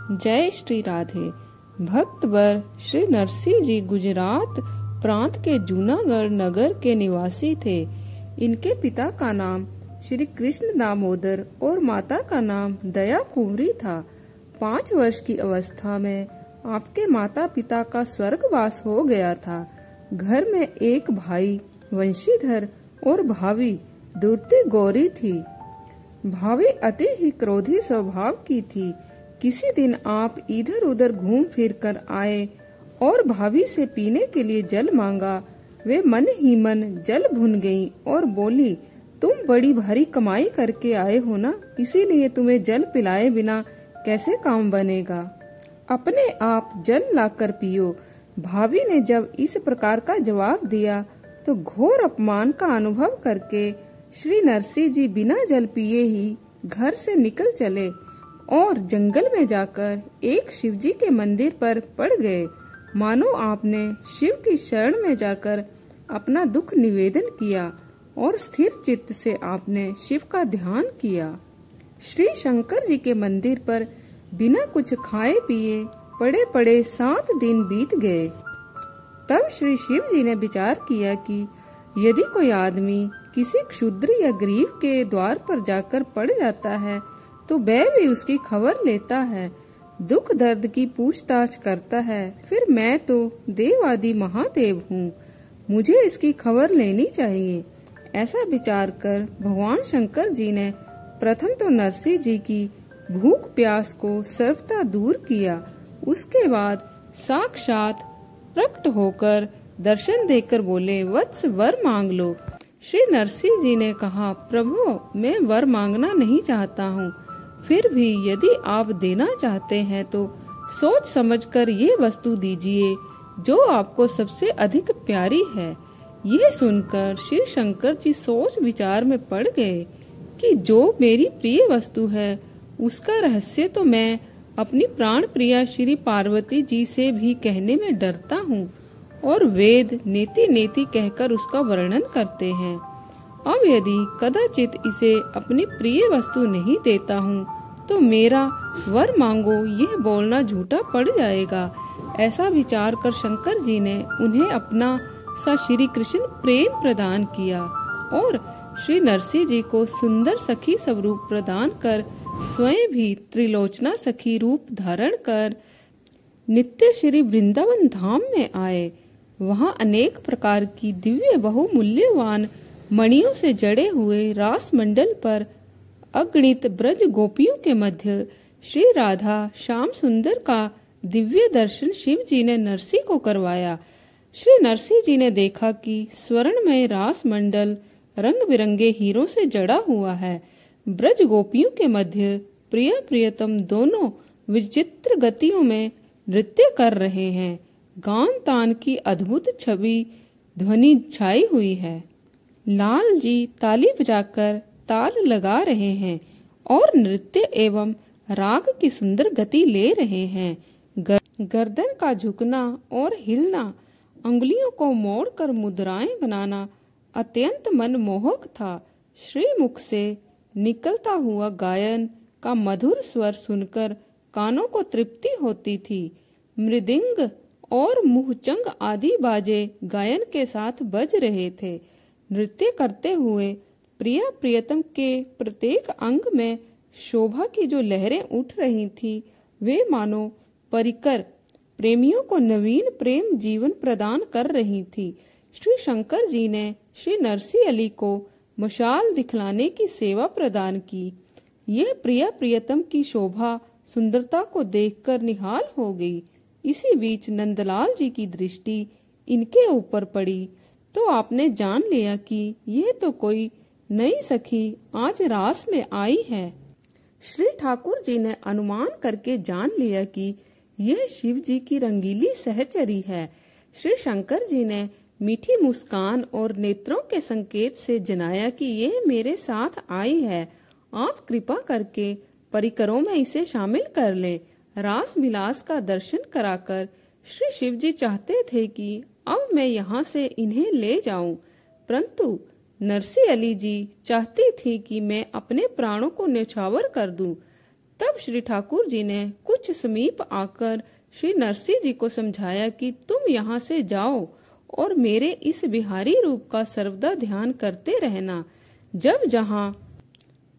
जय श्री राधे। भक्तवर श्री नरसिंह जी गुजरात प्रांत के जूनागढ़ नगर के निवासी थे। इनके पिता का नाम श्री कृष्ण दामोदर और माता का नाम दया कुंवरी था। 5 वर्ष की अवस्था में आपके माता पिता का स्वर्गवास हो गया था। घर में एक भाई वंशीधर और भाभी दुर्ति गौरी थी। भाभी अति ही क्रोधी स्वभाव की थी। किसी दिन आप इधर उधर घूम फिर कर आए और भाभी से पीने के लिए जल मांगा। वे मन ही मन जल भून गईं और बोली, तुम बड़ी भारी कमाई करके आए हो ना, इसीलिए तुम्हें जल पिलाए बिना कैसे काम बनेगा। अपने आप जल लाकर पियो। भाभी ने जब इस प्रकार का जवाब दिया तो घोर अपमान का अनुभव करके श्री नरसिंह जी बिना जल पिए ही घर से निकल चले और जंगल में जाकर एक शिवजी के मंदिर पर पड़ गए। मानो आपने शिव की शरण में जाकर अपना दुख निवेदन किया और स्थिर चित्त से आपने शिव का ध्यान किया। श्री शंकर जी के मंदिर पर बिना कुछ खाए पिए पड़े पड़े 7 दिन बीत गए। तब श्री शिव जी ने विचार किया कि यदि कोई आदमी किसी क्षुद्र या गरीब के द्वार पर जाकर पड़ जाता है तो वह भी उसकी खबर लेता है, दुख दर्द की पूछताछ करता है। फिर मैं तो देव आदि महादेव हूँ, मुझे इसकी खबर लेनी चाहिए। ऐसा विचार कर भगवान शंकर जी ने प्रथम तो नरसिंह जी की भूख प्यास को सर्वथा दूर किया। उसके बाद साक्षात प्रकट होकर दर्शन देकर बोले, वत्स वर मांग लो। श्री नरसिंह जी ने कहा, प्रभु मैं वर मांगना नहीं चाहता हूँ, फिर भी यदि आप देना चाहते हैं तो सोच समझकर ये वस्तु दीजिए जो आपको सबसे अधिक प्यारी है। यह सुनकर श्री शंकर जी सोच विचार में पड़ गए कि जो मेरी प्रिय वस्तु है उसका रहस्य तो मैं अपनी प्राण प्रिया श्री पार्वती जी से भी कहने में डरता हूँ और वेद नेति नेति कहकर उसका वर्णन करते हैं। अब यदि कदाचित इसे अपनी प्रिय वस्तु नहीं देता हूँ तो मेरा वर मांगो यह बोलना झूठा पड़ जाएगा। ऐसा विचार कर शंकर जी ने उन्हें अपना सा श्री कृष्ण प्रेम प्रदान किया और श्री नरसिंह जी को सुंदर सखी स्वरूप प्रदान कर स्वयं भी त्रिलोचना सखी रूप धारण कर नित्य श्री वृंदावन धाम में आए। वहां अनेक प्रकार की दिव्य बहुमूल्यवान मणियों से जड़े हुए रास मंडल पर अगणित ब्रज गोपियों के मध्य श्री राधा श्याम सुंदर का दिव्य दर्शन शिव जी ने नरसिंह को करवाया। श्री नरसिंह जी ने देखा कि स्वर्णमय रास मंडल रंग बिरंगे हीरों से जड़ा हुआ है। ब्रज गोपियों के मध्य प्रिय प्रियतम दोनों विचित्र गतियों में नृत्य कर रहे हैं। गान तान की अद्भुत छवि ध्वनि छाई हुई है। लाल जी ताली बजाकर ताल लगा रहे हैं और नृत्य एवं राग की सुंदर गति ले रहे हैं। गर्दन का झुकना और हिलना, अंगुलियों को मोड़कर मुद्राएं बनाना अत्यंत मनमोहक था। श्री मुख से निकलता हुआ गायन का मधुर स्वर सुनकर कानों को तृप्ति होती थी। मृदंग और मुहचंग आदि बाजे गायन के साथ बज रहे थे। नृत्य करते हुए प्रिय प्रियतम के प्रत्येक अंग में शोभा की जो लहरें उठ रही थी, वे मानो परिकर प्रेमियों को नवीन प्रेम जीवन प्रदान कर रही थी। श्री शंकर जी ने श्री नरसिंह अली को मशाल दिखलाने की सेवा प्रदान की। यह प्रिय प्रियतम की शोभा सुंदरता को देखकर निहाल हो गई। इसी बीच नंदलाल जी की दृष्टि इनके ऊपर पड़ी तो आपने जान लिया कि यह तो कोई नई सखी आज रास में आई है। श्री ठाकुर जी ने अनुमान करके जान लिया कि यह शिव जी की रंगीली सहचरी है। श्री शंकर जी ने मीठी मुस्कान और नेत्रों के संकेत से जनाया कि यह मेरे साथ आई है, आप कृपा करके परिकरों में इसे शामिल कर लें। रास विलास का दर्शन कराकर श्री शिव जी चाहते थे कि अब मैं यहाँ से इन्हें ले जाऊं, परंतु नरसिंह अली जी चाहती थी कि मैं अपने प्राणों को न्यौछावर कर दूं। तब श्री ठाकुर जी ने कुछ समीप आकर श्री नरसिंह जी को समझाया कि तुम यहाँ से जाओ और मेरे इस बिहारी रूप का सर्वदा ध्यान करते रहना। जब जहाँ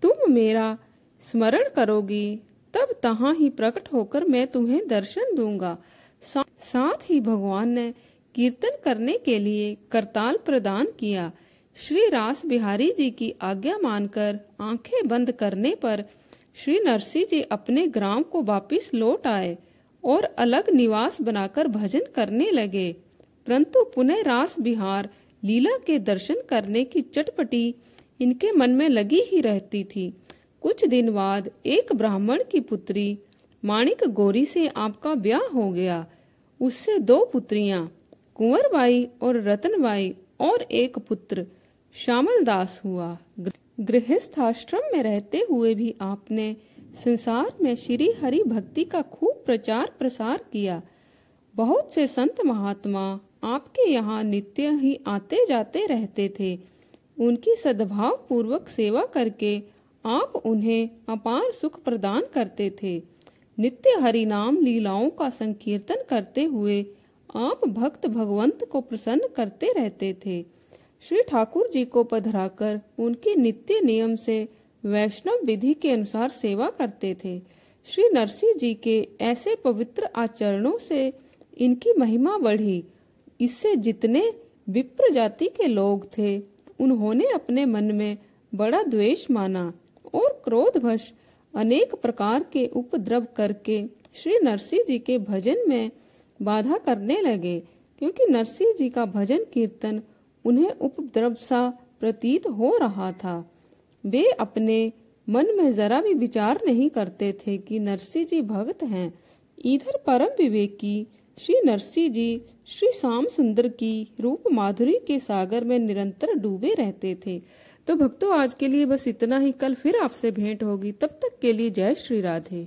तुम मेरा स्मरण करोगी तब तहाँ ही प्रकट होकर मैं तुम्हें दर्शन दूंगा। साथ ही भगवान ने कीर्तन करने के लिए करताल प्रदान किया। श्री रास बिहारी जी की आज्ञा मानकर आंखें बंद करने पर श्री नरसिंह जी अपने ग्राम को वापिस लौट आए और अलग निवास बनाकर भजन करने लगे। परंतु पुनः रास बिहार लीला के दर्शन करने की चटपटी इनके मन में लगी ही रहती थी। कुछ दिन बाद एक ब्राह्मण की पुत्री माणिक गौरी से आपका ब्याह हो गया। उससे 2 पुत्रियां कुंवरबाई और रतनबाई और एक पुत्र श्यामल दास हुआ। गृहस्थाश्रम में रहते हुए भी आपने संसार में श्री हरि भक्ति का खूब प्रचार प्रसार किया। बहुत से संत महात्मा आपके यहाँ नित्य ही आते जाते रहते थे। उनकी सद्भाव पूर्वक सेवा करके आप उन्हें अपार सुख प्रदान करते थे। नित्य हरि नाम लीलाओं का संकीर्तन करते हुए आप भक्त भगवंत को प्रसन्न करते रहते थे। श्री ठाकुर जी को पधराकर उनकी नित्य नियम से वैष्णव विधि के अनुसार सेवा करते थे। श्री नरसिंह जी के ऐसे पवित्र आचरणों से इनकी महिमा बढ़ी। इससे जितने विप्र जाति के लोग थे उन्होंने अपने मन में बड़ा द्वेष माना और क्रोधवश अनेक प्रकार के उपद्रव करके श्री नरसिंह जी के भजन में बाधा करने लगे, क्योंकि नरसिंह जी का भजन कीर्तन उन्हें उपद्रव सा प्रतीत हो रहा था। वे अपने मन में जरा भी विचार नहीं करते थे कि नरसिंह जी भक्त हैं। इधर परम विवेकी श्री नरसिंह जी श्री श्याम सुंदर की रूप माधुरी के सागर में निरंतर डूबे रहते थे। तो भक्तों, आज के लिए बस इतना ही। कल फिर आपसे भेंट होगी। तब तक के लिए जय श्री राधे।